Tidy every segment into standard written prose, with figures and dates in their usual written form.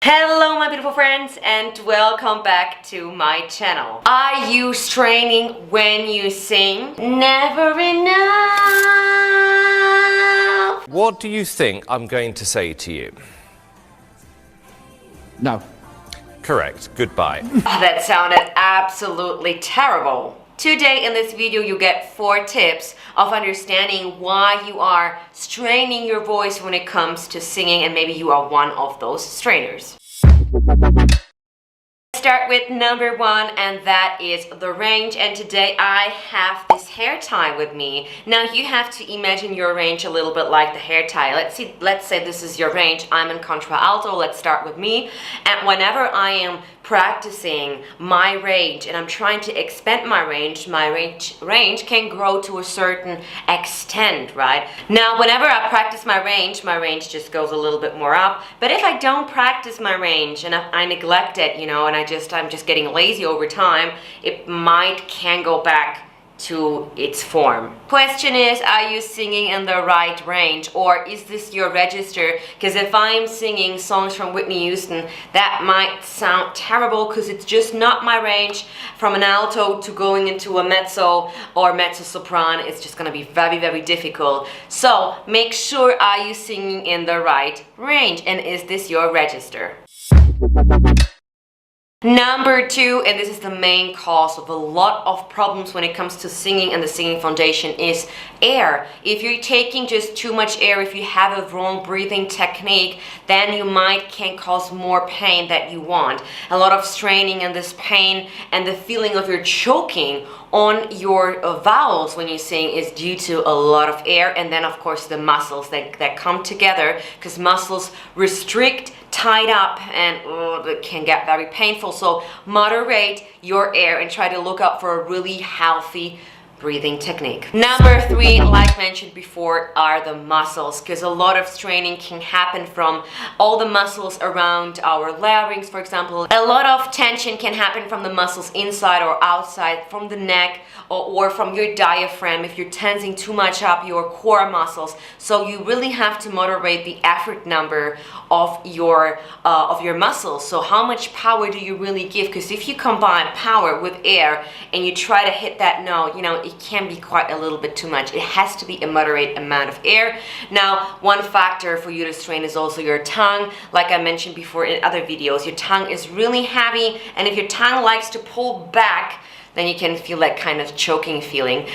Hello my beautiful friends and welcome back to my channel. Are you straining when you sing? Never enough. What do you think I'm going to say to you? No. Correct. Goodbye. That sounded absolutely terrible. Today in this video you get 4 tips of understanding why you are straining your voice when it comes to singing, and maybe you are one of those strainers. Start with number 1, and that is the range. And today I have this hair tie with me. Now you have to imagine your range a little bit like the hair tie. Let's say this is your range. I'm in contralto. Let's start with me. And whenever I am practicing my range and I'm trying to expand my range can grow to a certain extent, right? Now whenever I practice my range just goes a little bit more up. But if I don't practice my range and I neglect it, and I'm just getting lazy over time, it can go back to its form. Question is, are you singing in the right range, or is this your register? Because if I'm singing songs from Whitney Houston, that might sound terrible because it's just not my range. From an alto to going into a mezzo or mezzo-sopran, it's just going to be very, very difficult. So make sure, are you singing in the right range, and is this your register? Number 2, and this is the main cause of a lot of problems when it comes to singing and the singing foundation, is air. If you're taking just too much air, if you have a wrong breathing technique, then you can cause more pain that you want. A lot of straining and this pain and the feeling of your choking on your vowels when you sing is due to a lot of air, and then of course the muscles that come together, because muscles restrict, tied up, and it can get very painful. So moderate your air and try to look out for a really healthy breathing technique. Number 3, like mentioned before, are the muscles, because a lot of straining can happen from all the muscles around our larynx, for example. A lot of tension can happen from the muscles inside or outside, from the neck or from your diaphragm if you're tensing too much up your core muscles. So you really have to moderate the effort number of your muscles. So how much power do you really give? Because if you combine power with air and you try to hit that note, it can be quite a little bit too much. It has to be a moderate amount of air. Now, one factor for you to strain is also your tongue. Like I mentioned before in other videos, your tongue is really heavy, and if your tongue likes to pull back, then you can feel that kind of choking feeling.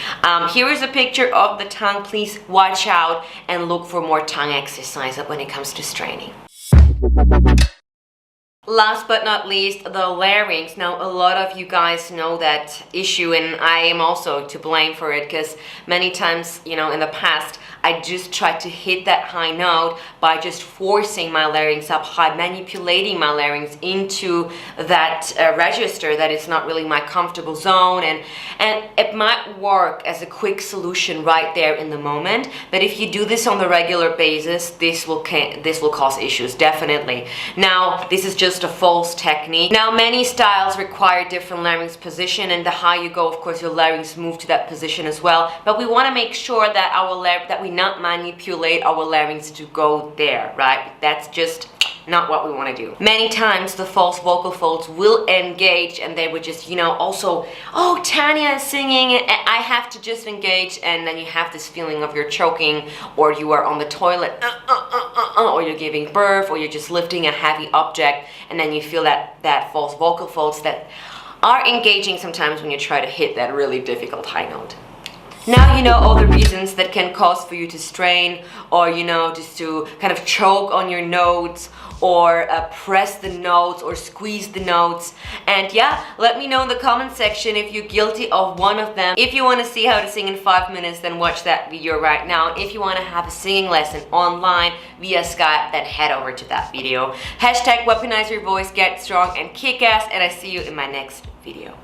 Here is a picture of the tongue. Please watch out and look for more tongue exercise when it comes to straining. Last but not least, the larynx. Now, a lot of you guys know that issue, and I am also to blame for it, because many times, in the past, I just tried to hit that high note by just forcing my larynx up high, manipulating my larynx into that register that is not really my comfortable zone, and it might work as a quick solution right there in the moment, but if you do this on the regular basis, this will cause issues, definitely. Now, this is just a false technique. Now, many styles require different larynx position, and the higher you go, of course, your larynx move to that position as well, but we want to make sure that we not manipulate our larynx to go there, right? That's just not what we want to do. Many times the false vocal folds will engage, and they would just, also, oh, Tanya is singing, and I have to just engage, and then you have this feeling of you're choking, or you are on the toilet, or you're giving birth, or you're just lifting a heavy object, and then you feel that false vocal folds that are engaging sometimes when you try to hit that really difficult high note. Now you know all the reasons that can cause for you to strain, or just to kind of choke on your notes, or press the notes or squeeze the notes. And yeah, let me know in the comment section if you're guilty of one of them. If you want to see how to sing in 5 minutes, then watch that video right now. If you want to have a singing lesson online via Skype, then head over to that video. #weaponize your voice, get strong and kick ass, and I see you in my next video.